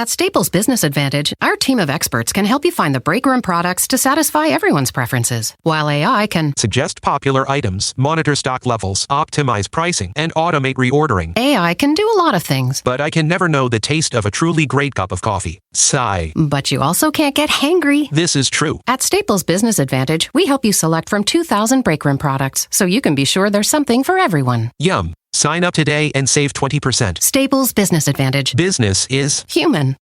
At Staples Business Advantage, our team of experts can help you find the breakroom products to satisfy everyone's preferences, while AI can suggest popular items, monitor stock levels, optimize pricing, and automate reordering. AI can do a lot of things. But I can never know the taste of a truly great cup of coffee. Sigh. But you also can't get hangry. This is true. At Staples Business Advantage, we help you select from 2,000 breakroom products, so you can be sure there's something for everyone. Yum. Sign up today and save 20%. Staples Business Advantage. Business is human.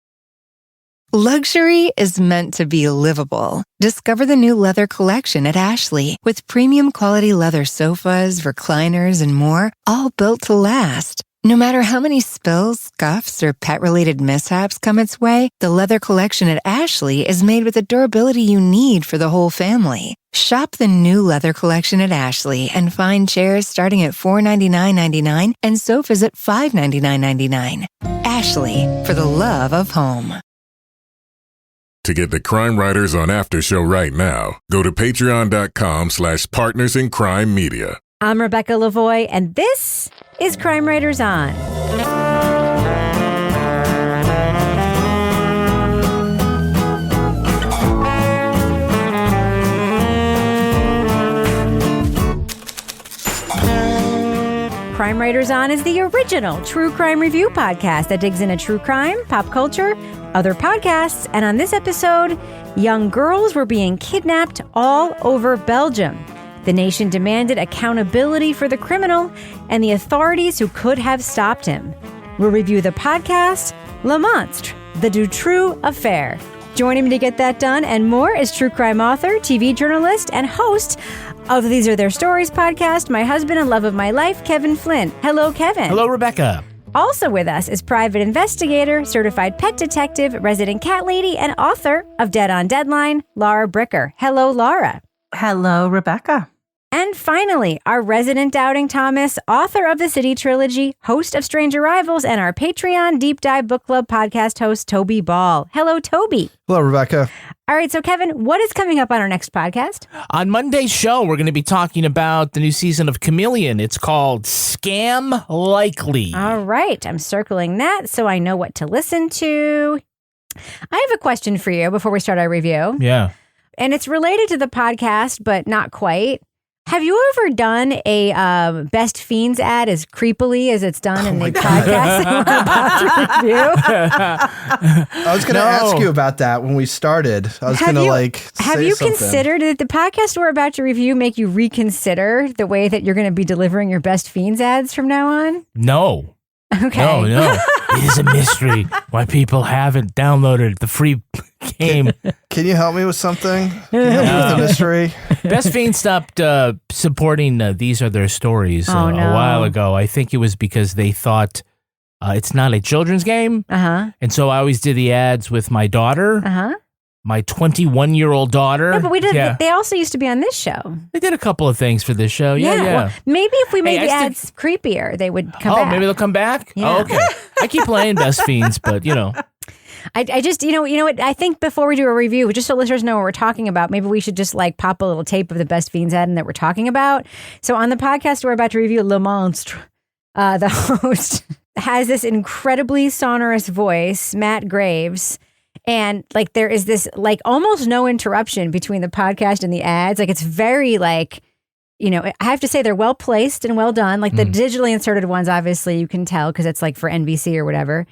Luxury is meant to be livable. Discover the new leather collection at Ashley with premium quality leather sofas, recliners, and more, all built to last. No matter how many spills, scuffs, or pet-related mishaps come its way, the leather collection at Ashley is made with the durability you need for the whole family. Shop the new leather collection at Ashley and find chairs starting at $499.99 and sofas at $599.99. Ashley, for the love of home. To get the Crime Writers on After Show right now, go to patreon.com/partnersincrimemedia. I'm Rebecca Lavoie, and this is Crime Writers On. Crime Writers On is the original true crime review podcast that digs into true crime, pop culture, other podcasts, and on this episode, young girls were being kidnapped all over Belgium. The nation demanded accountability for the criminal and the authorities who could have stopped him. We'll review the podcast, Le Monstre, the Dutroux Affair. Joining me to get that done and more is true crime author, TV journalist, and host of These Are Their Stories podcast, my husband and love of my life, Kevin Flynn. Hello, Kevin. Hello, Rebecca. Also with us is private investigator, certified pet detective, resident cat lady, and author of Dead on Deadline, Laura Bricker. Hello, Laura. Hello, Rebecca. And finally, our resident Doubting Thomas, author of the City Trilogy, host of Strange Arrivals, and our Patreon Deep Dive Book Club podcast host, Toby Ball. Hello, Toby. Hello, Rebecca. All right, so Kevin, what is coming up on our next podcast? On Monday's show, we're going to be talking about the new season of Chameleon. It's called Scam Likely. All right, I'm circling that so I know what to listen to. I have a question for you before we start our review. Yeah. And it's related to the podcast, but not quite. Have you ever done a Best Fiends ad as creepily as it's done in the podcast that we're about to review? I was going to ask you about that when we started. I was going to Have you considered, did the podcast we're about to review make you reconsider the way that you're going to be delivering your Best Fiends ads from now on? No. Okay. No. It is a mystery why people haven't downloaded the free game. Can you help me with something? Can you help me with the mystery? Best Fiends stopped supporting These Are Their Stories a while ago. I think it was because they thought it's not a children's game. Uh-huh. And so I always did the ads with my daughter. Uh-huh. My 21-year-old daughter. No, but we did. Yeah. They also used to be on this show. They did a couple of things for this show. Yeah. Well, maybe if we made the ads creepier, they would come back. Oh, maybe they'll come back? Yeah. Oh, okay. I keep playing Best Fiends, but I just, you know what? I think before we do a review, just so listeners know what we're talking about, maybe we should just pop a little tape of the Best Fiends ad and that we're talking about. So on the podcast, we're about to review Le Monstre. The host has this incredibly sonorous voice, Matt Graves. And there is this almost no interruption between the podcast and the ads. It's very I have to say they're well placed and well done. The digitally inserted ones, obviously you can tell because it's for NBC or whatever.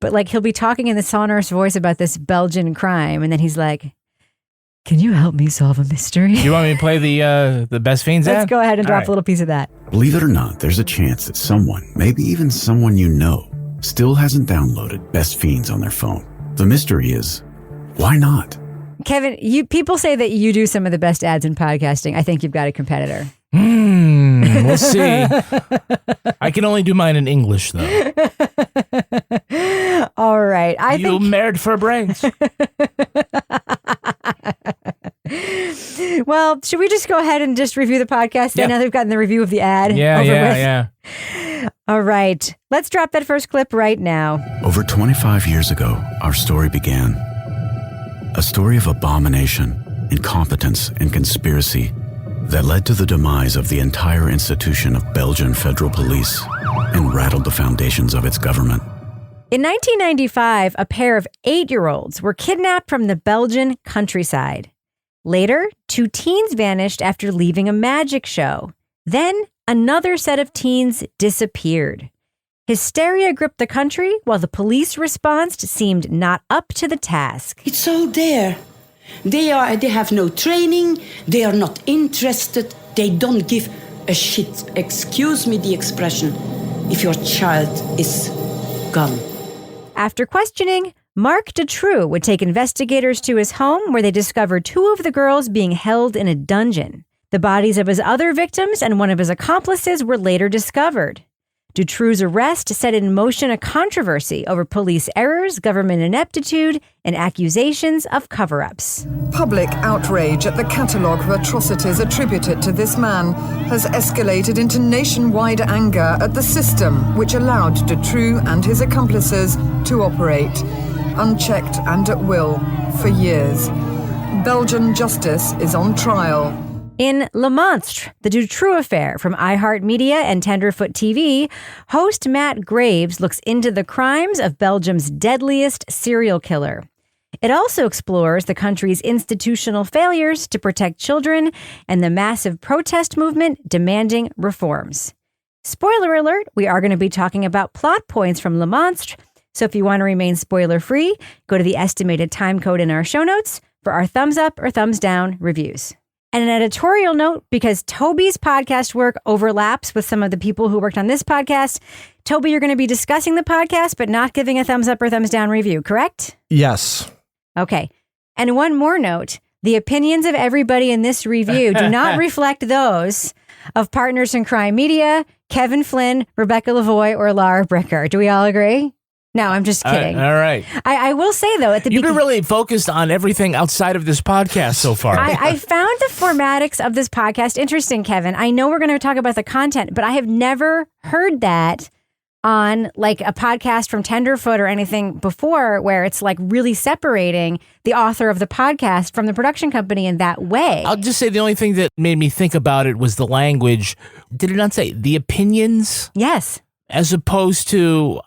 But he'll be talking in the sonorous voice about this Belgian crime, and then he's like, "Can you help me solve a mystery?" You want me to play the Best Fiends ad? Let's go ahead and drop a little piece of that. Believe it or not, there's a chance that someone, maybe even someone you know, still hasn't downloaded Best Fiends on their phone. The mystery is, why not? Kevin, people say that you do some of the best ads in podcasting. I think you've got a competitor. We'll see. I can only do mine in English, though. All right. You married for brains. Well, should we just go ahead and just review the podcast now that we've gotten the review of the ad? Yeah. All right. Let's drop that first clip right now. Over 25 years ago, our story began. A story of abomination, incompetence, and conspiracy that led to the demise of the entire institution of Belgian federal police and rattled the foundations of its government. In 1995, a pair of 8-year-olds were kidnapped from the Belgian countryside. Later, 2 teens vanished after leaving a magic show. Then, another set of teens disappeared. Hysteria gripped the country while the police response seemed not up to the task. It's all there. They have no training. They are not interested. They don't give a shit. Excuse me the expression. If your child is gone. After questioning, Marc Dutroux would take investigators to his home where they discovered 2 of the girls being held in a dungeon. The bodies of his other victims and one of his accomplices were later discovered. Dutroux's arrest set in motion a controversy over police errors, government ineptitude, and accusations of cover-ups. Public outrage at the catalogue of atrocities attributed to this man has escalated into nationwide anger at the system which allowed Dutroux and his accomplices to operate, unchecked and at will, for years. Belgian justice is on trial. In Monstre, the Dutroux Affair from iHeart Media and Tenderfoot TV, host Matt Graves looks into the crimes of Belgium's deadliest serial killer. It also explores the country's institutional failures to protect children and the massive protest movement demanding reforms. Spoiler alert, we are going to be talking about plot points from Monstre, so if you want to remain spoiler-free, go to the estimated time code in our show notes for our thumbs up or thumbs down reviews. And an editorial note, because Toby's podcast work overlaps with some of the people who worked on this podcast. Toby, you're going to be discussing the podcast, but not giving a thumbs up or thumbs down review, correct? Yes. Okay. And one more note, the opinions of everybody in this review do not reflect those of Partners in Crime Media, Kevin Flynn, Rebecca Lavoie, or Laura Bricker. Do we all agree? No, I'm just kidding. All right. I will say, though, at the You've been really focused on everything outside of this podcast so far. I found the formatics of this podcast interesting, Kevin. I know we're going to talk about the content, but I have never heard that on like a podcast from Tenderfoot or anything before where it's like really separating the author of the podcast from the production company in that way. I'll just say the only thing that made me think about it was the language. Did it not say the opinions? Yes. As opposed to...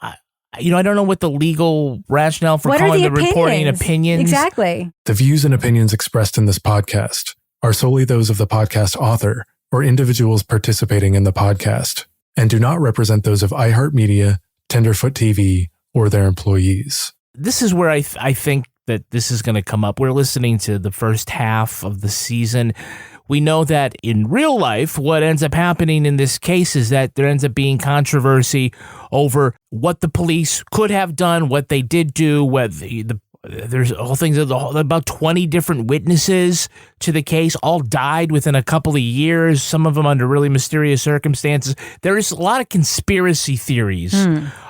I don't know what the legal rationale for calling the reporting opinions. Exactly. The views and opinions expressed in this podcast are solely those of the podcast author or individuals participating in the podcast and do not represent those of iHeart Media, Tenderfoot TV, or their employees. This is where I think that this is going to come up. We're listening to the first half of the season. We know that in real life, what ends up happening in this case is that there ends up being controversy over what the police could have done, what they did do, there's whole things, about 20 different witnesses to the case, all died within a couple of years, some of them under really mysterious circumstances. There is a lot of conspiracy theories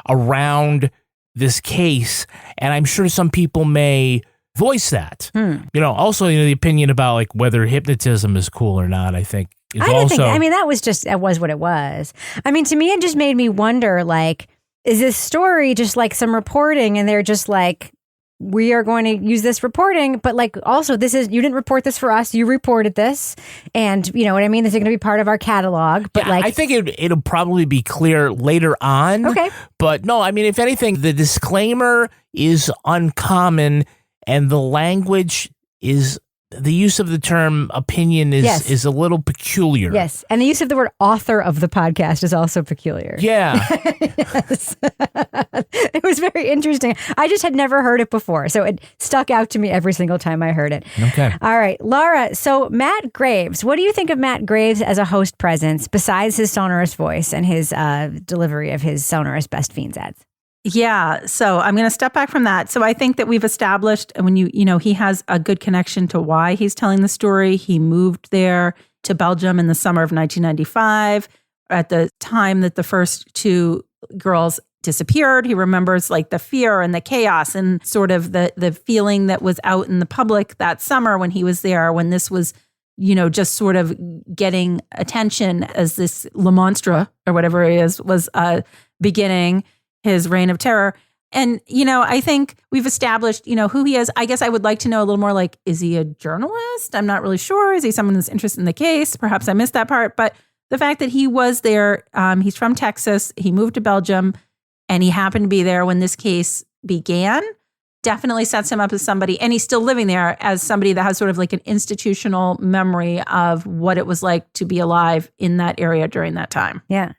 around this case, and I'm sure some people may voice that. Also, the opinion about like whether hypnotism is cool or not, I think is that was what it was. I mean, to me, it just made me wonder, like, is this story just like some reporting and they're just like, we are going to use this reporting, but like also you didn't report this for us, you reported this, and you know what I mean? This is going to be part of our catalog. But I think it'll probably be clear later on. Okay. But no, I mean, if anything, the disclaimer is uncommon. And the language is, the use of the term opinion is a little peculiar. Yes. And the use of the word author of the podcast is also peculiar. Yeah. Yes. It was very interesting. I just had never heard it before. So it stuck out to me every single time I heard it. Okay. All right. Laura, so Matt Graves, what do you think of Matt Graves as a host presence besides his sonorous voice and his delivery of his sonorous Best Fiends ads? Yeah. So I'm going to step back from that. So I think that we've established when he has a good connection to why he's telling the story. He moved there to Belgium in the summer of 1995 at the time that the first 2 girls disappeared. He remembers like the fear and the chaos and sort of the feeling that was out in the public that summer when he was there, when this was, just sort of getting attention as this Monstre or whatever it is was beginning his reign of terror. And, I think we've established, who he is. I guess I would like to know a little more, like, is he a journalist? I'm not really sure. Is he someone that's interested in the case? Perhaps I missed that part. But the fact that he was there, he's from Texas. He moved to Belgium. and he happened to be there when this case began, definitely sets him up as somebody, and he's still living there, as somebody that has sort of like an institutional memory of what it was like to be alive in that area during that time. Yeah.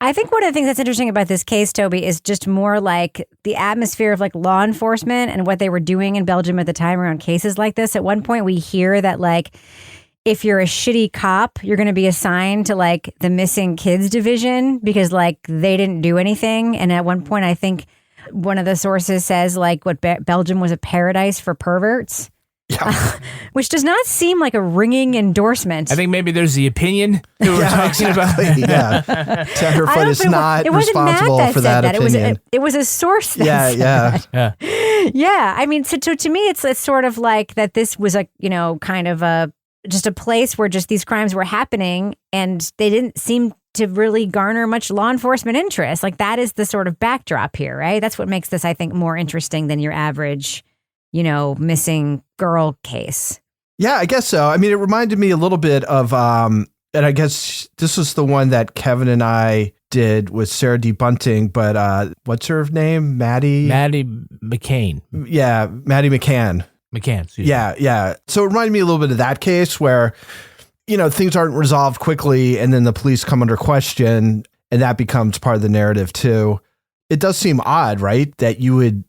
I think one of the things that's interesting about this case, Toby, is just more like the atmosphere of like law enforcement and what they were doing in Belgium at the time around cases like this. At one point, we hear that like if you're a shitty cop, you're going to be assigned to like the missing kids division because like they didn't do anything. And at one point, I think one of the sources says like what Belgium was a paradise for perverts. Yeah. Which does not seem like a ringing endorsement. I think maybe there's the opinion that we're talking about. Yeah. Tenderfoot is not responsible for that opinion. It was a source that said that. Yeah. I mean, so to me, it's sort of like that this was a, you know, kind of just a place where just these crimes were happening and they didn't seem to really garner much law enforcement interest. Like that is the sort of backdrop here, right? That's what makes this, I think, more interesting than your average, you know, missing girl case. Yeah, I guess so. I mean, it reminded me a little bit of, and I guess this was the one that Kevin and I did with Sarah D. Bunting, but what's her name? Maddie McCann. Yeah, Maddie McCann. Yeah. So it reminded me a little bit of that case where, you know, things aren't resolved quickly and then the police come under question and that becomes part of the narrative too. It does seem odd, right? That you would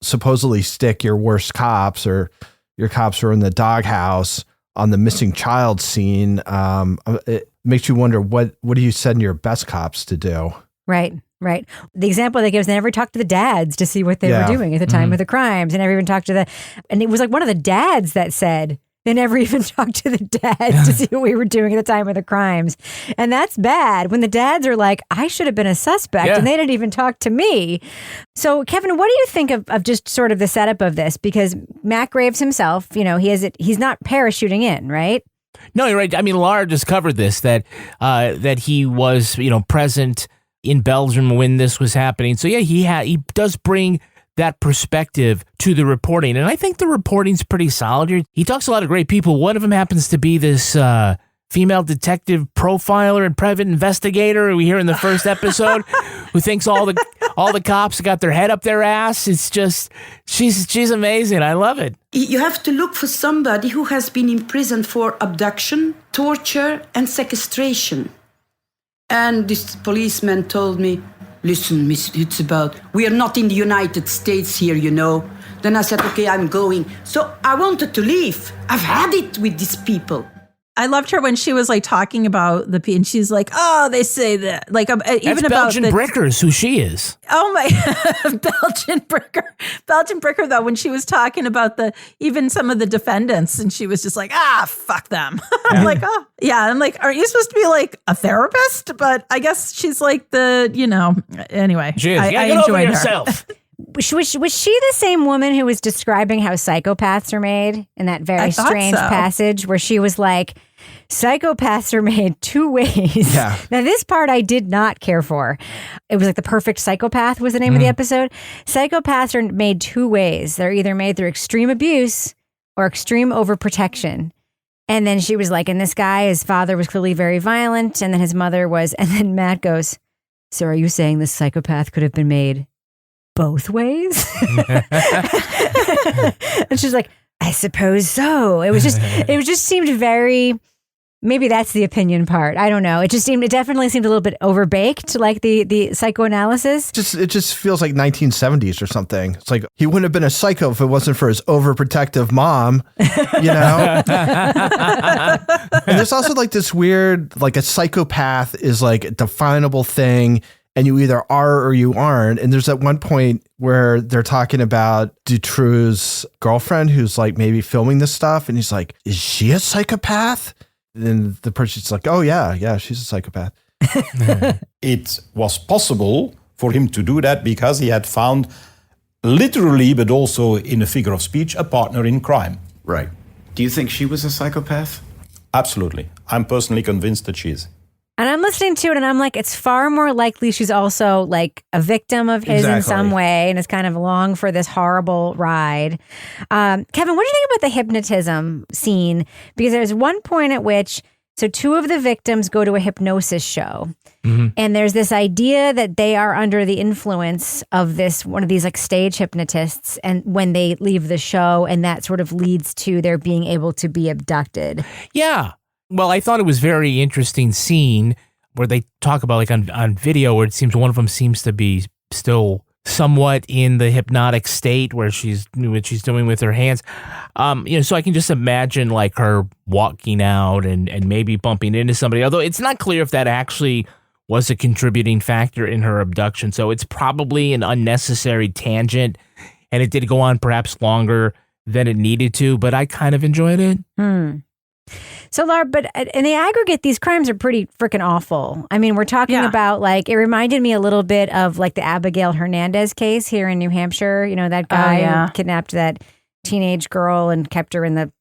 supposedly stick your worst cops or your cops who are in the doghouse on the missing child scene. It makes you wonder, what do you send your best cops to do? Right. The example they give is they never talked to the dads to see what they were doing at the time of the crimes. They never even talked to and it was like one of the dads that said they never even talked to the dads to see what we were doing at the time of the crimes. And that's bad when the dads are like, I should have been a suspect and they didn't even talk to me. So Kevin, what do you think of just sort of the setup of this? Because Matt Graves himself, you know, he's not parachuting in, right? No, you're right. I mean, Laura just covered this, that he was, you know, present in Belgium when this was happening. So yeah, he does bring that perspective to the reporting. And I think the reporting's pretty solid here. He talks to a lot of great people. One of them happens to be this female detective profiler and private investigator we hear in the first episode who thinks all the cops got their head up their ass. It's just, she's amazing. I love it. You have to look for somebody who has been in prison for abduction, torture, and sequestration. And this policeman told me, listen, Miss Hutzebout, we are not in the United States here, you know. Then I said, okay, I'm going. So I wanted to leave. I've had it with these people. I loved her when she was like talking about and she's like, oh, they say that. Like, even that's about Belgian Bricker's who she is. Oh my, Belgian Bricker, though, when she was talking about even some of the defendants and she was just like, fuck them. I'm like, oh, yeah. I'm like, aren't you supposed to be like a therapist? But I guess she's like anyway. She is. I enjoyed her. Yourself. Was she the same woman who was describing how psychopaths are made in that very strange passage where she was like, psychopaths are made two ways. Yeah. Now, this part I did not care for. It was like The Perfect Psychopath was the name of the episode. Psychopaths are made two ways. They're either made through extreme abuse or extreme overprotection. And then she was like, and this guy, his father was clearly very violent. And then his mother was, and then Matt goes, so are you saying this psychopath could have been made both ways? And she's like, I suppose so. It just seemed very, maybe that's the opinion part. I don't know. It definitely seemed a little bit overbaked, like the psychoanalysis. It just feels like 1970s or something. It's like he wouldn't have been a psycho if it wasn't for his overprotective mom, you know? And there's also like this weird, like a psychopath is like a definable thing. And you either are or you aren't. And there's at one point where they're talking about Dutroux's girlfriend who's like maybe filming this stuff. And he's like, is she a psychopath? And then the person's like, oh, yeah, she's a psychopath. It was possible for him to do that because he had found literally, but also in a figure of speech, a partner in crime. Right. Do you think she was a psychopath? Absolutely. I'm personally convinced that she is. And I'm listening to it and I'm like, it's far more likely she's also like a victim of his in some way and is kind of along for this horrible ride. Kevin, what do you think about the hypnotism scene? Because there's one point at which So 2 of the victims go to a hypnosis show. And there's this idea that they are under the influence of one of these like stage hypnotists, and when they leave the show, and that sort of leads to their being able to be abducted. Yeah. Well, I thought it was very interesting scene where they talk about like on video where it seems one of them seems to be still somewhat in the hypnotic state where she's doing with her hands. So I can just imagine like her walking out and maybe bumping into somebody, although it's not clear if that actually was a contributing factor in her abduction. So it's probably an unnecessary tangent, and it did go on perhaps longer than it needed to, but I kind of enjoyed it. So, Laura, but in the aggregate, these crimes are pretty freaking awful. I mean, we're talking about like, it reminded me a little bit of like the Abigail Hernandez case here in New Hampshire. You know, that guy who kidnapped that teenage girl and kept her in the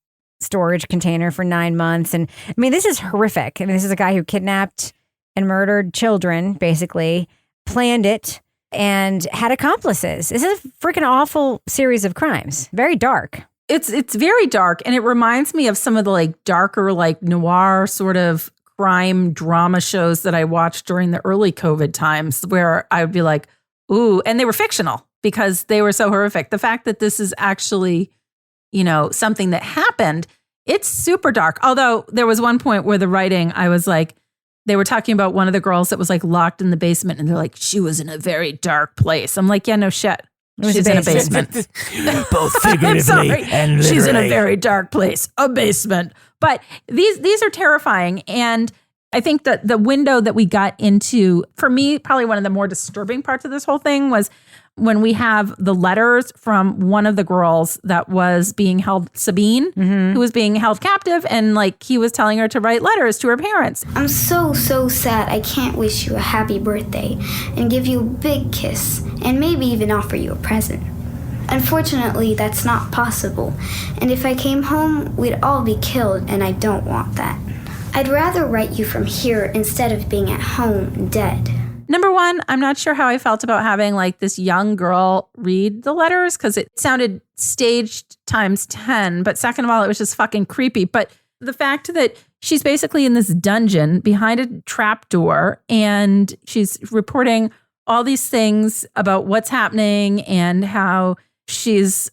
storage container for 9 months. And I mean, this is horrific. I mean, this is a guy who kidnapped and murdered children, basically, planned it, and had accomplices. This is a freaking awful series of crimes. Very dark. It's very dark, and it reminds me of some of the like darker, like noir sort of crime drama shows that I watched during the early COVID times, where I would be like, ooh, and they were fictional because they were so horrific. The fact that this is actually, something that happened, it's super dark. Although there was one point where the writing, I was like, they were talking about one of the girls that was like locked in the basement, and they're like, she was in a very dark place. I'm like, yeah, no shit. She's in a basement. Both figuratively and literally. She's in a very dark place, a basement. But these are terrifying. And I think that the window that we got into, for me, probably one of the more disturbing parts of this whole thing was when we have the letters from one of the girls that was being held, Sabine, who was being held captive. And like he was telling her to write letters to her parents. I'm so sad. I can't wish you a happy birthday and give you a big kiss and maybe even offer you a present. Unfortunately, that's not possible. And if I came home, we'd all be killed, and I don't want that. I'd rather write you from here instead of being at home dead. Number one, I'm not sure how I felt about having like this young girl read the letters because it sounded staged times 10. But second of all, it was just fucking creepy. But the fact that she's basically in this dungeon behind a trap door and she's reporting all these things about what's happening and how she's,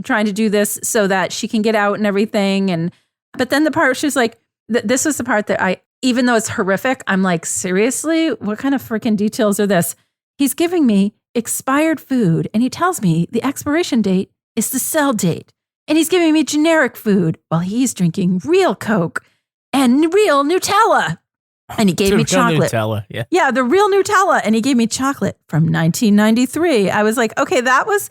trying to do this so that she can get out and everything. But then the part where she's like, this was the part that even though it's horrific, I'm like, seriously, what kind of freaking details are this? He's giving me expired food and he tells me the expiration date is the sell date. And he's giving me generic food while he's drinking real Coke and real Nutella. And he gave me chocolate. Nutella, yeah, the real Nutella. And he gave me chocolate from 1993. I was like, okay, that was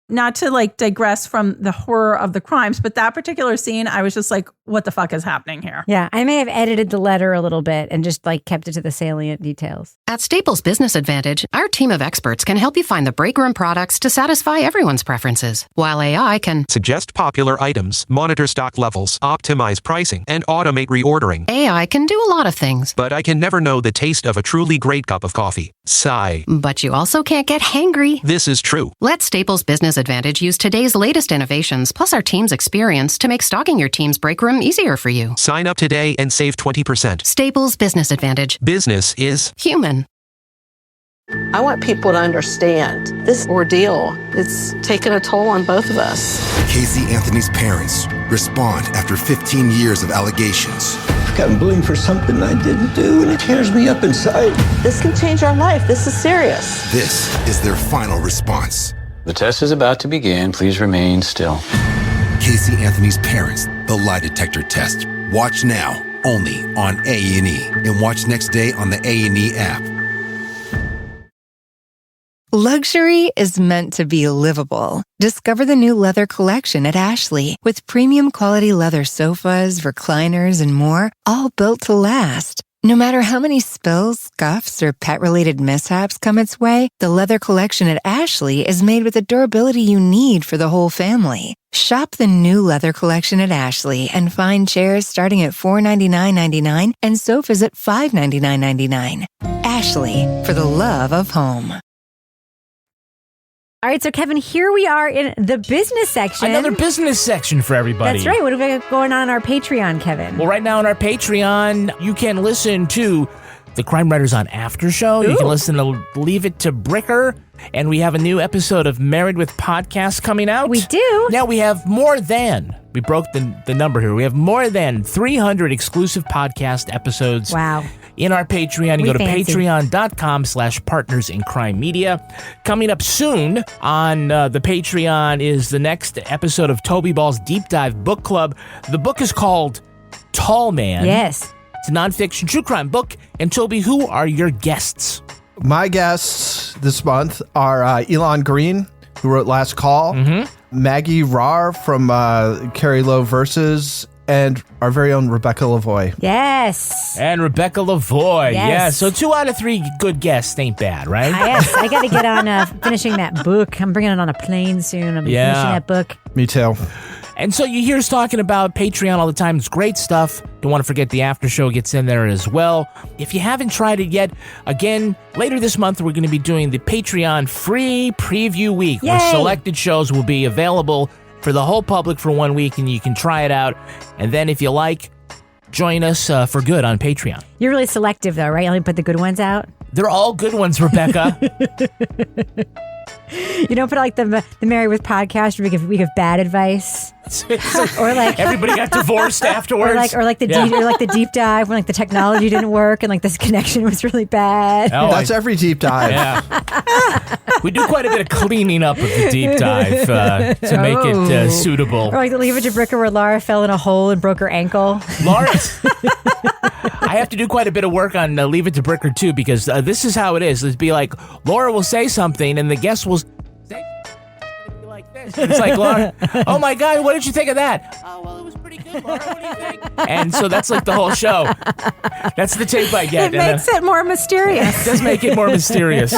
not to like digress from the horror of the crimes, but that particular scene, I was just like, what the fuck is happening here? Yeah, I may have edited the letter a little bit and just like kept it to the salient details. At Staples Business Advantage, our team of experts can help you find the breakroom products to satisfy everyone's preferences, while AI can suggest popular items, monitor stock levels, optimize pricing, and automate reordering. AI can do a lot of things. But I can never know the taste of a truly great cup of coffee. Sigh. But you also can't get hangry. This is true. Let Staples Business Advantage use today's latest innovations plus our team's experience to make stocking your team's break room easier for you. Sign up today and save 20%. Staples Business Advantage. Business is human. I want people to understand this ordeal. It's taken a toll on both of us. Casey Anthony's parents respond after 15 years of allegations. I've gotten blamed for something I didn't do, and it tears me up inside. This can change our life. This is serious. This is their final response. The test is about to begin. Please remain still. Casey Anthony's parents, the lie detector test. Watch now, only on A&E. And watch next day on the A&E app. Luxury is meant to be livable. Discover the new leather collection at Ashley with premium quality leather sofas, recliners, and more, all built to last. No matter how many spills, scuffs, or pet-related mishaps come its way, the leather collection at Ashley is made with the durability you need for the whole family. Shop the new leather collection at Ashley and find chairs starting at $499.99 and sofas at $599.99. Ashley, for the love of home. All right, so Kevin, here we are in the business section. Another business section for everybody. That's right. What do we got going on our Patreon, Kevin? Well, right now on our Patreon, you can listen to the Crime Writers on After Show. Ooh. You can listen to Leave It to Bricker. And we have a new episode of Married with Podcast coming out. We do. Now we have we broke the number here. We have more than 300 exclusive podcast episodes. Wow. In our Patreon. You go to patreon.com/partners in crime media. Coming up soon on the Patreon is the next episode of Toby Ball's Deep Dive Book Club. The book is called Tall Man. Yes. It's a nonfiction true crime book. And Toby, who are your guests? My guests this month are Elon Green, who wrote Last Call, Maggie Rahr from Carrie Lowe Versus, and our very own Rebecca Lavoie. Yes. And Rebecca Lavoie. Yes. Yeah. So 2 out of 3 good guests ain't bad, right? Yes. I got to get on finishing that book. I'm bringing it on a plane soon. I'm finishing that book. Me too. And so you hear us talking about Patreon all the time. It's great stuff. Don't want to forget the after show gets in there as well. If you haven't tried it yet, again, later this month, we're going to be doing the Patreon free preview week. Yay! Where selected shows will be available for the whole public for 1 week, and you can try it out. And then if you like, join us for good on Patreon. You're really selective, though, right? You only put the good ones out? They're all good ones, Rebecca. You don't put like the Married with Podcast where we give bad advice, or like everybody got divorced afterwards, or like the deep dive when like the technology didn't work and like this connection was really bad. Oh, that's every deep dive. Yeah. We do quite a bit of cleaning up of the deep dive to make it suitable. Or like the Leave It to Bricker where Laura fell in a hole and broke her ankle. Laura. I have to do quite a bit of work on Leave It to Bricker, too, because this is how it is. It'd be like, Laura will say something, and the guest will say something like this. It's like, Laura, oh, my God, what did you think of that? Oh, well, it was pretty good, Laura. What do you think? And so that's like the whole show. That's the tape I get. It makes it more mysterious. It does make it more mysterious.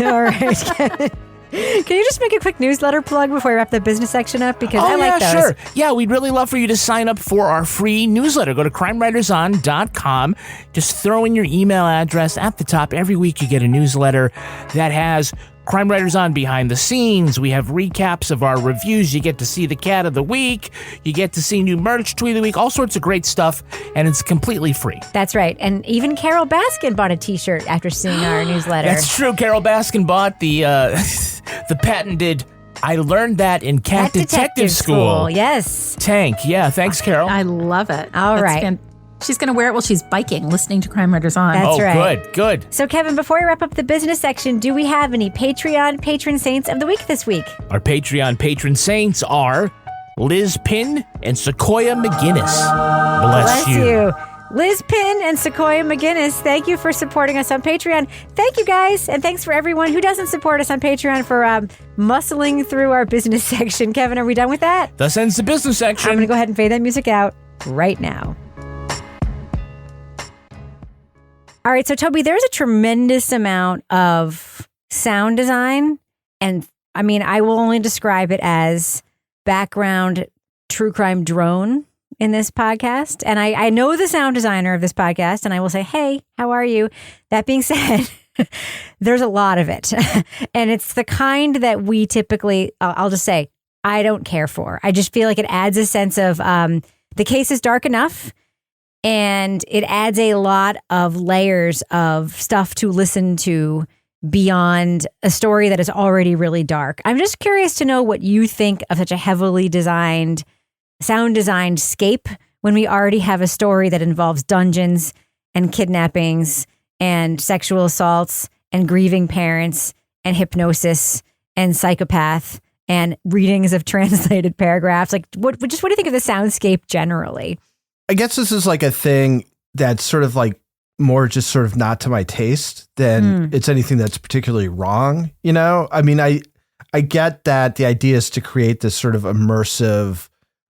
All right, Kevin. Can you just make a quick newsletter plug before we wrap the business section up? Because I like those. Sure. Yeah, we'd really love for you to sign up for our free newsletter. Go to crimewriterson.com. Just throw in your email address at the top. Every week you get a newsletter that has Crime Writers On behind the scenes. We have recaps of our reviews. You get to see the cat of the week. You get to see new merch, tweet of the week, all sorts of great stuff, and it's completely free. That's right. And even Carol Baskin bought a t-shirt after seeing our newsletter. That's true. Carol Baskin bought the patented I learned that in Cat Detective School. Yes. Tank. Yeah. Thanks, Carol. I love it. All right. She's going to wear it while she's biking, listening to Crime Writers On. That's right. Good. So, Kevin, before we wrap up the business section, do we have any Patreon patron saints of the week this week? Our Patreon patron saints are Liz Pinn and Sequoia McGinnis. Bless you. Liz Pinn and Sequoia McGinnis, thank you for supporting us on Patreon. Thank you, guys. And thanks for everyone who doesn't support us on Patreon for muscling through our business section. Kevin, are we done with that? Thus ends the business section. I'm going to go ahead and fade that music out right now. All right, so Toby, there's a tremendous amount of sound design, and I mean, I will only describe it as background true crime drone in this podcast. And I know the sound designer of this podcast, and I will say, hey, how are you? That being said, there's a lot of it. And it's the kind that we typically, I'll just say, I don't care for. I just feel like it adds a sense of the case is dark enough. And it adds a lot of layers of stuff to listen to beyond a story that is already really dark. I'm just curious to know what you think of such a heavily designed, sound designed scape when we already have a story that involves dungeons and kidnappings and sexual assaults and grieving parents and hypnosis and psychopath and readings of translated paragraphs. Like, what do you think of the soundscape generally? I guess this is like a thing that's sort of like more just sort of not to my taste than it's anything that's particularly wrong. You know, I mean, I get that the idea is to create this sort of immersive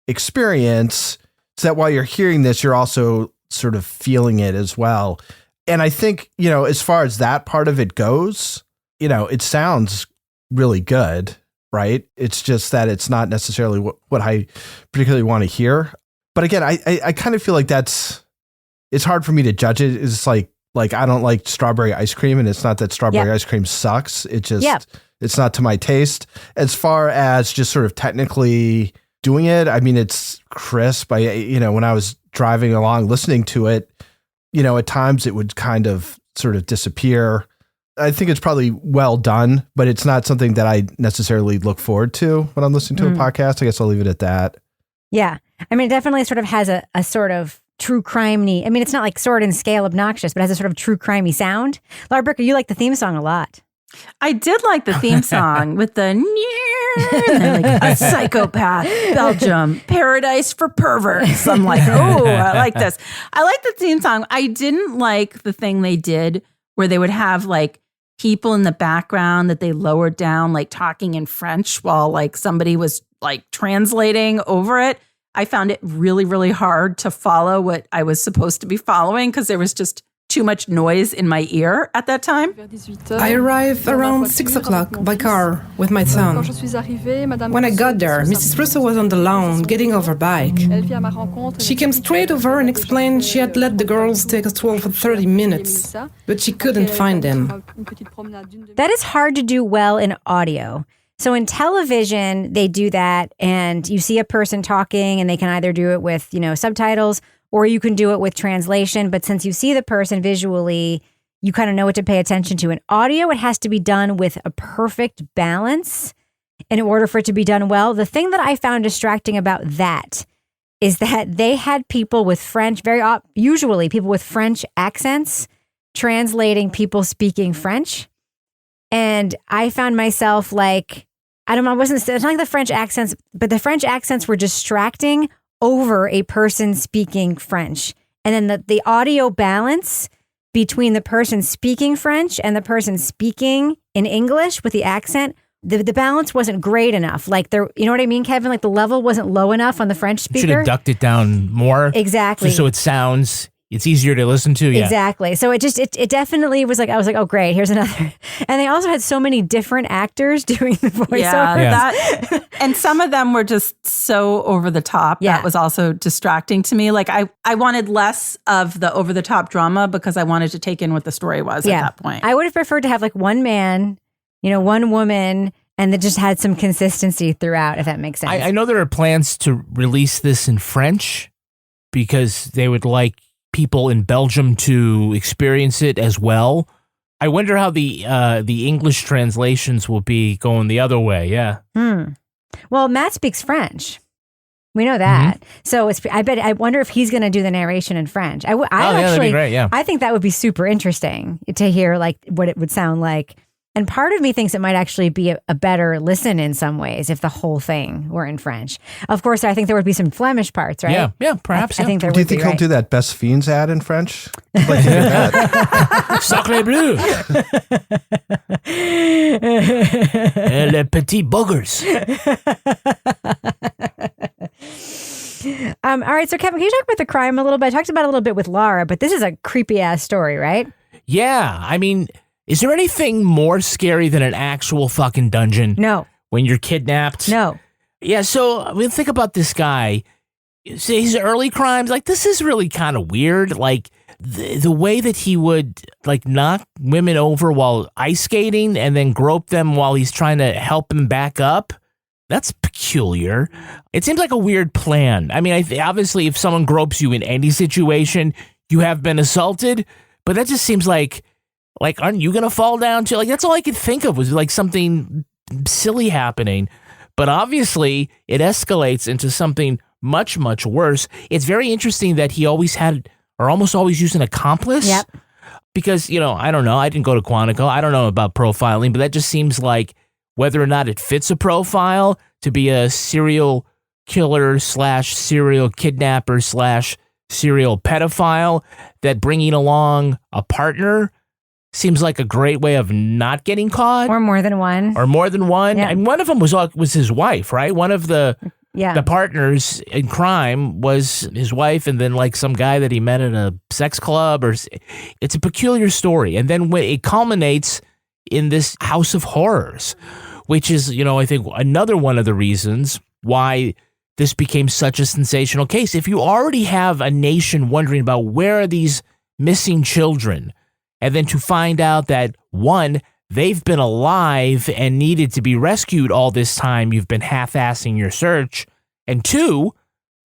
experience so that while you're hearing this, you're also sort of feeling it as well. And I think, you know, as far as that part of it goes, you know, it sounds really good, right? It's just that it's not necessarily what I particularly want to hear. But again, I kind of feel like it's hard for me to judge it. It's like Like, I don't like strawberry ice cream, and it's not that strawberry ice cream sucks. It just, it's not to my taste. As far as just sort of technically doing it, I mean, it's crisp. When I was driving along listening to it, at times it would kind of sort of disappear. I think it's probably well done, but it's not something that I necessarily look forward to when I'm listening to a podcast. I guess I'll leave it at that. Yeah. I mean, it definitely sort of has a sort of true crime-y. I mean, it's not like Sword and Scale obnoxious, but it has a sort of true crimey sound. Laura Bricker, you like the theme song a lot. I did like the theme song with the like a psychopath, Belgium, paradise for perverts. I'm like, oh, I like this. I like the theme song. I didn't like the thing they did where they would have like people in the background that they lowered down, like talking in French while like somebody was like translating over it. I found it really, really hard to follow what I was supposed to be following because there was just too much noise in my ear at that time. I arrived around 6 o'clock by car with my son. When I got there, Mrs. Russo was on the lawn getting off her bike. She came straight over and explained she had let the girls take a stroll for 30 minutes, but she couldn't find them. That is hard to do well in audio. So in television, they do that and you see a person talking and they can either do it with, subtitles or you can do it with translation. But since you see the person visually, you kind of know what to pay attention to. In audio, it has to be done with a perfect balance in order for it to be done well. The thing that I found distracting about that is that they had people with French, usually people with French accents translating people speaking French. And I found myself like, it's not like the French accents, but the French accents were distracting over a person speaking French. And then the audio balance between the person speaking French and the person speaking in English with the accent, the balance wasn't great enough. Like you know what I mean, Kevin? Like the level wasn't low enough on the French speaker. You should have ducked it down more. Exactly. So it sounds... It's easier to listen to. Yeah. Exactly. So it definitely was like, I was like, oh, great, here's another. And they also had so many different actors doing the voiceover. Yeah. And some of them were just so over the top. Yeah. That was also distracting to me. Like I wanted less of the over the top drama because I wanted to take in what the story was at that point. I would have preferred to have like one man, one woman, and that just had some consistency throughout, if that makes sense. I know there are plans to release this in French because they would like people in Belgium to experience it as well. I wonder how the English translations will be going the other way. Yeah. Well, Matt speaks French. We know that. So I wonder if he's going to do the narration in French. That'd be great. Yeah. I think that would be super interesting to hear like what it would sound like. And part of me thinks it might actually be a better listen in some ways if the whole thing were in French. Of course, I think there would be some Flemish parts, right? Yeah, perhaps. I think there would be. Do Do you think right. he'll do that Best Fiends ad in French? I'd like to hear that. Sacré bleu. Les petits boogers. All right, so Kevin, can you talk about the crime a little bit? I talked about it a little bit with Laura, but this is a creepy ass story, right? Yeah, I mean, is there anything more scary than an actual fucking dungeon? No. When you're kidnapped? No. Yeah, so I mean, think about this guy. His early crimes, like, this is really kind of weird. Like, the way that he would, like, knock women over while ice skating and then grope them while he's trying to help them back up. That's peculiar. It seems like a weird plan. I mean, obviously, if someone gropes you in any situation, you have been assaulted. But that just seems like, aren't you going to fall down too? Like, that's all I could think of was like something silly happening. But obviously, it escalates into something much, much worse. It's very interesting that he always had, or almost always used, an accomplice. Yep. Because, I don't know. I didn't go to Quantico. I don't know about profiling, but that just seems like whether or not it fits a profile to be a serial killer / serial kidnapper / serial pedophile, that bringing along a partner seems like a great way of not getting caught. Or more than one. Yeah. And one of them was his wife, right? One of the partners in crime was his wife, and then like some guy that he met at a sex club. It's a peculiar story. And then when it culminates in this house of horrors, which is, I think another one of the reasons why this became such a sensational case. If you already have a nation wondering about where are these missing children, and then to find out that, one, they've been alive and needed to be rescued all this time, you've been half-assing your search, and two,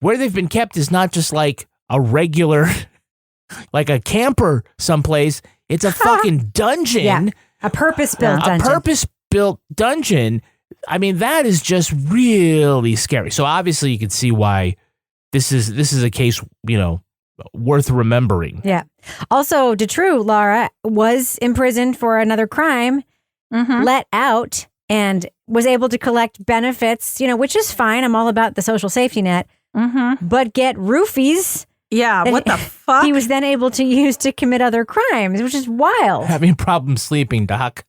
where they've been kept is not just like a regular, like a camper someplace, it's a fucking dungeon. Yeah, a purpose-built dungeon. A purpose-built dungeon. I mean, that is just really scary. So obviously you can see why this is a case, worth remembering. Yeah. Also, Dutroux, Laura, was imprisoned for another crime, let out, and was able to collect benefits, which is fine. I'm all about the social safety net. But get roofies. Yeah, what the fuck? He was then able to use to commit other crimes, which is wild. Having problems sleeping, Doc.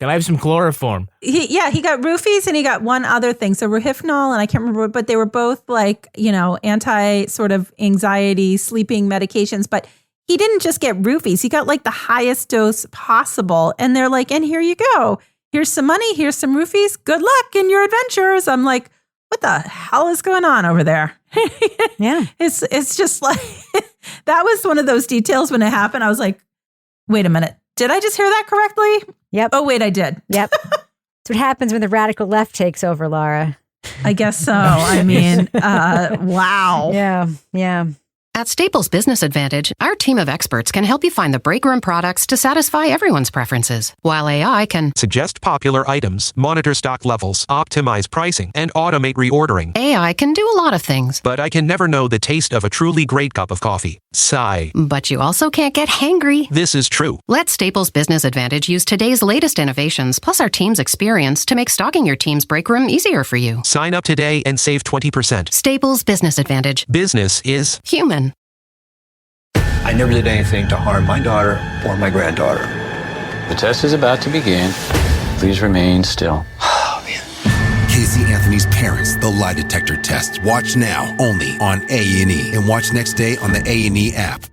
Can I have some chloroform? He got roofies and he got one other thing. So Rohypnol, and I can't remember, but they were both like, anti sort of anxiety sleeping medications. But he didn't just get roofies. He got like the highest dose possible. And they're like, and here you go. Here's some money. Here's some roofies. Good luck in your adventures. I'm like, what the hell is going on over there? Yeah. It's just like, that was one of those details when it happened. I was like, wait a minute. Did I just hear that correctly? Yep. Oh, wait, I did. Yep. That's what happens when the radical left takes over, Laura. I guess so. I mean, wow. Yeah. At Staples Business Advantage, our team of experts can help you find the breakroom products to satisfy everyone's preferences, while AI can suggest popular items, monitor stock levels, optimize pricing, and automate reordering. AI can do a lot of things. But I can never know the taste of a truly great cup of coffee. Sigh. But you also can't get hangry. This is true. Let Staples Business Advantage use today's latest innovations, plus our team's experience to make stocking your team's breakroom easier for you. Sign up today and save 20%. Staples Business Advantage. Business is human. I never did anything to harm my daughter or my granddaughter. The test is about to begin. Please remain still. Casey Anthony's Parents, the lie detector test. Watch now, only on A&E. And watch next day on the A&E app.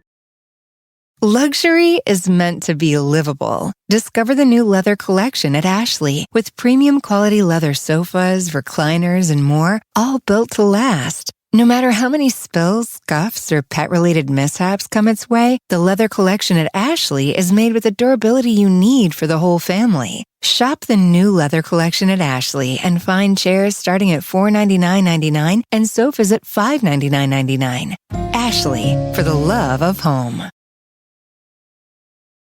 Luxury is meant to be livable. Discover the new leather collection at Ashley with premium quality leather sofas, recliners, and more, all built to last. No matter how many spills, scuffs, or pet-related mishaps come its way, the leather collection at Ashley is made with the durability you need for the whole family. Shop the new leather collection at Ashley and find chairs starting at $499.99 and sofas at $599.99. Ashley, for the love of home.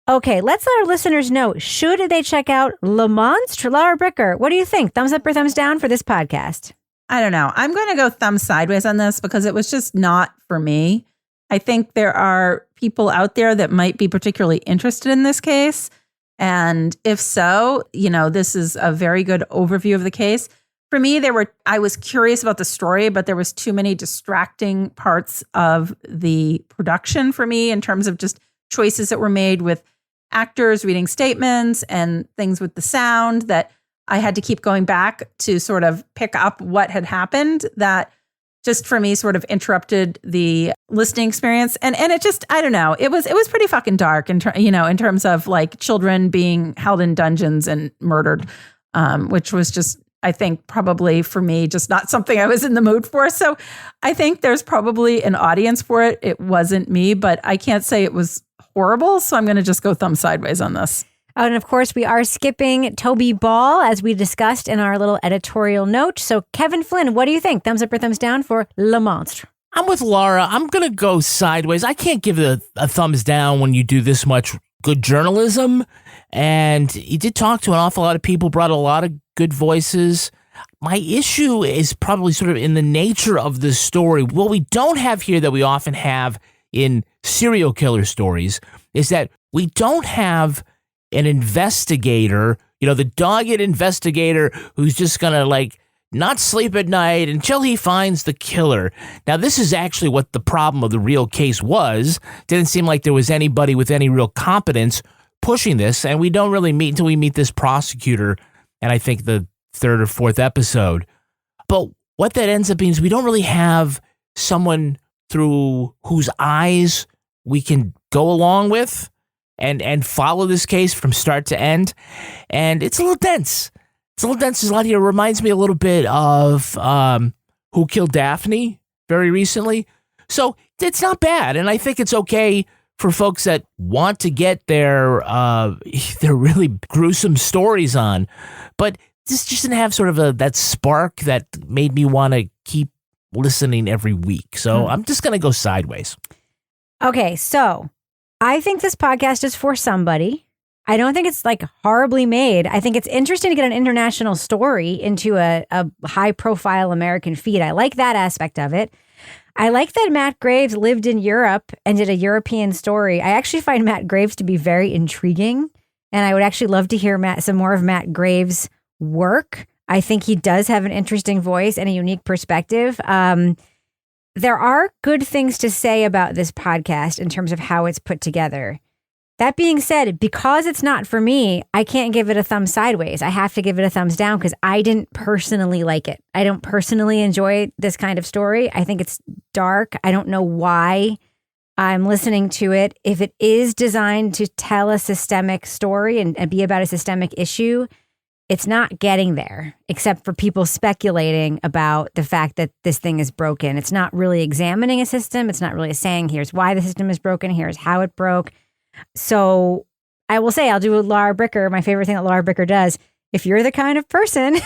Okay, let's let our listeners know, should they check out Le Monstre? Laura Bricker, what do you think? Thumbs up or thumbs down for this podcast? I don't know. I'm going to go thumb sideways on this because it was just not for me. I think there are people out there that might be particularly interested in this case. And if so, this is a very good overview of the case. For me, I was curious about the story, but there was too many distracting parts of the production for me in terms of just choices that were made with actors reading statements and things with the sound that I had to keep going back to sort of pick up what had happened that just for me sort of interrupted the listening experience. And it just, I don't know, it was pretty fucking dark in terms of like children being held in dungeons and murdered, which was just, I think probably for me, just not something I was in the mood for. So I think there's probably an audience for it. It wasn't me, but I can't say it was horrible. So I'm going to just go thumb sideways on this. And of course, we are skipping Toby Ball, as we discussed in our little editorial note. So, Kevin Flynn, what do you think? Thumbs up or thumbs down for Le Monstre? I'm with Laura. I'm going to go sideways. I can't give it a thumbs down when you do this much good journalism. And he did talk to an awful lot of people, brought a lot of good voices. My issue is probably sort of in the nature of the story. What we don't have here that we often have in serial killer stories is that we don't have an investigator, the dogged investigator who's just going to not sleep at night until he finds the killer. Now, this is actually what the problem of the real case was. Didn't seem like there was anybody with any real competence pushing this, and we don't really meet until we meet this prosecutor, and I think the third or fourth episode. But what that ends up being is we don't really have someone through whose eyes we can go along with and follow this case from start to end. And it's a little dense. There's a lot here. It reminds me a little bit of Who Killed Daphne very recently. So it's not bad. And I think it's okay for folks that want to get their really gruesome stories on, but this just didn't have sort of that spark that made me want to keep listening every week. So I'm just going to go sideways. Okay, so I think this podcast is for somebody. I don't think it's like horribly made. I think it's interesting to get an international story into a high profile American feed. I like that aspect of it. I like that Matt Graves lived in Europe and did a European story. I actually find Matt Graves to be very intriguing, and I would actually love to hear some more of Matt Graves' work. I think he does have an interesting voice and a unique perspective. There are good things to say about this podcast in terms of how it's put together. That being said, because it's not for me, I can't give it a thumb sideways. I have to give it a thumbs down because I didn't personally like it. I don't personally enjoy this kind of story. I think it's dark. I don't know why I'm listening to it. If it is designed to tell a systemic story and be about a systemic issue, it's not getting there, except for people speculating about the fact that this thing is broken. It's not really examining a system. It's not really saying, here's why the system is broken. Here's how it broke. So I will say, I'll do a Laura Bricker, my favorite thing that Laura Bricker does. If you're the kind of person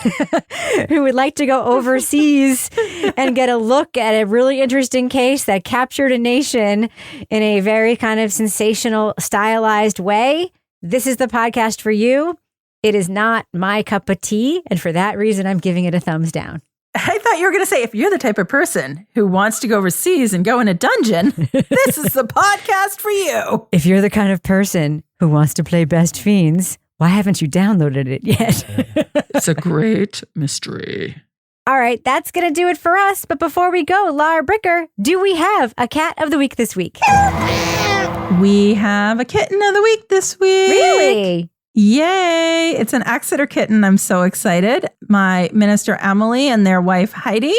who would like to go overseas and get a look at a really interesting case that captured a nation in a very kind of sensational, stylized way, this is the podcast for you. It is not my cup of tea, and for that reason, I'm giving it a thumbs down. I thought you were going to say, if you're the type of person who wants to go overseas and go in a dungeon, this is the podcast for you. If you're the kind of person who wants to play Best Fiends, why haven't you downloaded it yet? It's a great mystery. All right, that's going to do it for us. But before we go, Laura Bricker, do we have a cat of the week this week? We have a kitten of the week this week. Really? Yay! It's an Exeter kitten. I'm so excited. My minister Emily and their wife Heidi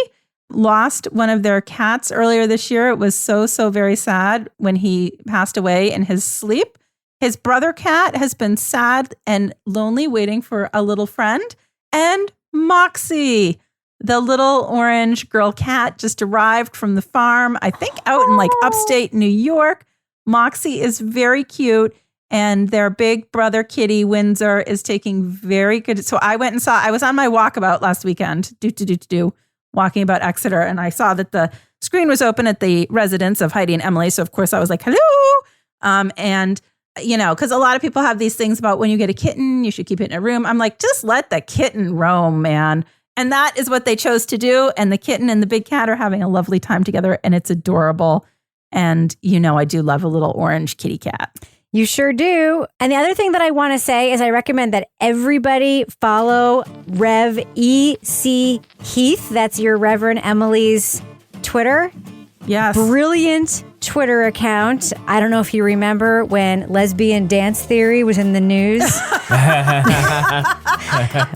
lost one of their cats earlier this year. It was so very sad when he passed away in his sleep. His brother cat has been sad and lonely waiting for a little friend. And Moxie, the little orange girl cat, just arrived from the farm, I think out in like upstate New York. Moxie is very cute. And their big brother kitty, Windsor, is taking very good. So I went and I was on my walkabout last weekend, walking about Exeter. And I saw that the screen was open at the residence of Heidi and Emily. So of course I was like, hello. And you know, because a lot of people have these things about when you get a kitten, you should keep it in a room. I'm like, just let the kitten roam, man. And that is what they chose to do. And the kitten and the big cat are having a lovely time together. And it's adorable. And, you know, I do love a little orange kitty cat. You sure do. And the other thing that I want to say is I recommend that everybody follow Rev E.C. Heath. That's your Reverend Emily's Twitter. Yes. Brilliant Twitter account. I don't know if you remember when lesbian dance theory was in the news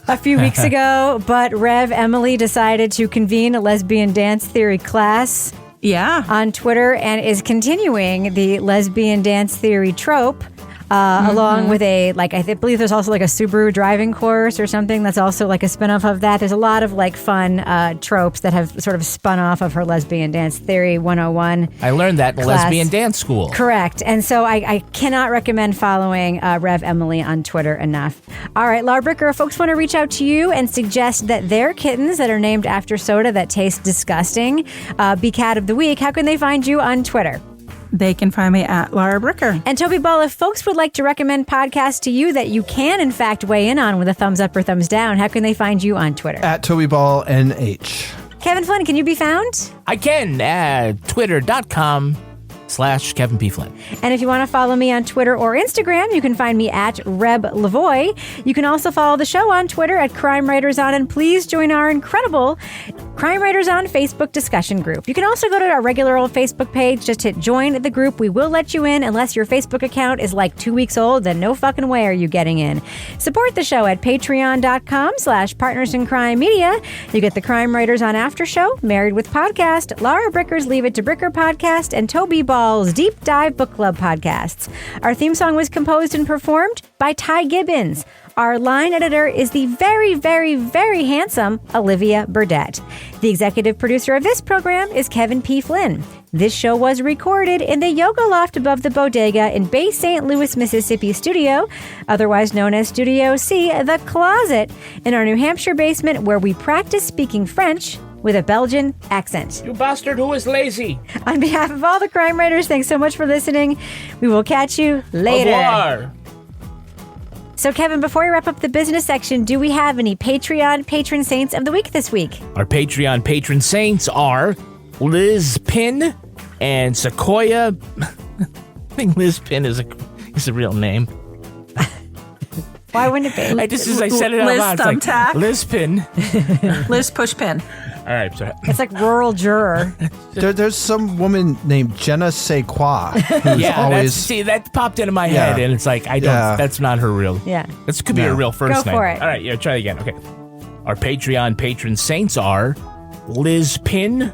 a few weeks ago, but Rev Emily decided to convene a lesbian dance theory class. Yeah. On Twitter, and is continuing the lesbian dance theory trope, along with I believe there's also like a Subaru driving course or something that's also like a spinoff of that. There's a lot of like fun tropes that have sort of spun off of her lesbian dance theory 101. I learned that in lesbian dance school. Correct. And so I cannot recommend following Rev Emily on Twitter enough. All right, Laura Bricker, if folks want to reach out to you and suggest that their kittens that are named after soda that taste disgusting be cat of the week, how can they find you on Twitter? They can find me at Laura Bricker. And Toby Ball, if folks would like to recommend podcasts to you that you can, in fact, weigh in on with a thumbs up or thumbs down, how can they find you on Twitter? At Toby Ball NH. Kevin Flynn, can you be found? I can at twitter.com/Kevin P. Flynn. And if you want to follow me on Twitter or Instagram, you can find me at Reb Lavoie. You can also follow the show on Twitter at Crime Writers On, and please join our incredible Crime Writers On Facebook discussion group. You can also go to our regular old Facebook page. Just hit join the group. We will let you in unless your Facebook account is like 2 weeks old. Then no fucking way are you getting in. Support the show at patreon.com/Partners in Crime Media. You get the Crime Writers On After Show, Married with Podcast, Laura Bricker's Leave It to Bricker podcast, and Toby Ball's Deep Dive Book Club podcasts. Our theme song was composed and performed by Ty Gibbons. Our line editor is the very, very, very handsome Olivia Burdett. The executive producer of this program is Kevin P. Flynn. This show was recorded in the yoga loft above the bodega in Bay St. Louis, Mississippi studio, otherwise known as Studio C, the closet, in our New Hampshire basement where we practice speaking French with a Belgian accent. You bastard who is lazy. On behalf of all the crime writers, thanks so much for listening. We will catch you later. Au revoir. So, Kevin, before we wrap up the business section, do we have any Patreon patron saints of the week this week? Our Patreon patron saints are Liz Pin and Sequoia. I think Liz Pin is a real name. Why wouldn't it be? I said it out Liz loud. It's Thumbtack. like, Liz Pin. Liz Pushpin. All right, sorry. It's like rural juror. There's some woman named Jenna Sequoia who's always... that popped into my head, and it's like, that's not her real. Yeah. This could be her real first name. Go for it. All right, try it again. Okay. Our Patreon patron saints are Liz Pin.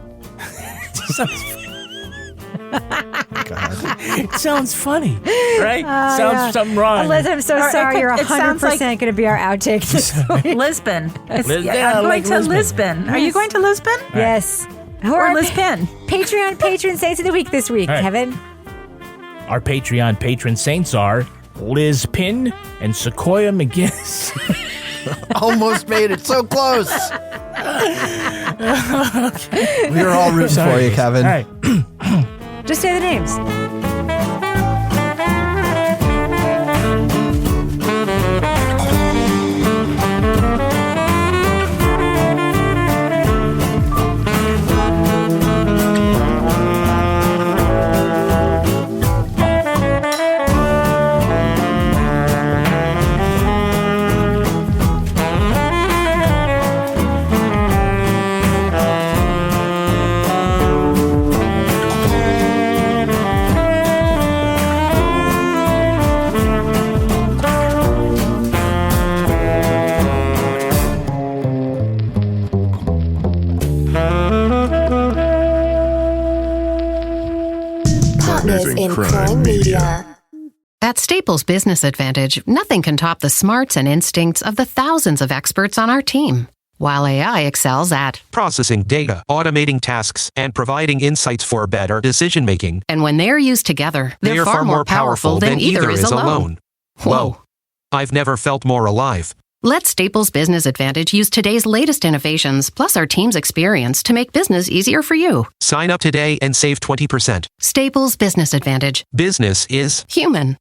It sounds funny, right? Sounds something wrong. Liz, I'm so sorry. You're 100% going to be our outtake this week. Lisbon. I'm going like to Lisbon. Lisbon. Are you going to Lisbon? Yes. Or Lisbon? Patreon patron saints of the week this week, All right. Kevin. Our Patreon patron saints are Liz Pin and Sequoia McGinnis. Almost made it. So close. Okay. We were all rooting for you, Kevin. All right. Just say the names. In crime media. At Staples Business Advantage, nothing can top the smarts and instincts of the thousands of experts on our team. While AI excels at processing data, automating tasks, and providing insights for better decision-making. And when they're used together, They are far more powerful than either is alone. Whoa. I've never felt more alive. Let Staples Business Advantage use today's latest innovations, plus our team's experience, to make business easier for you. Sign up today and save 20%. Staples Business Advantage. Business is human.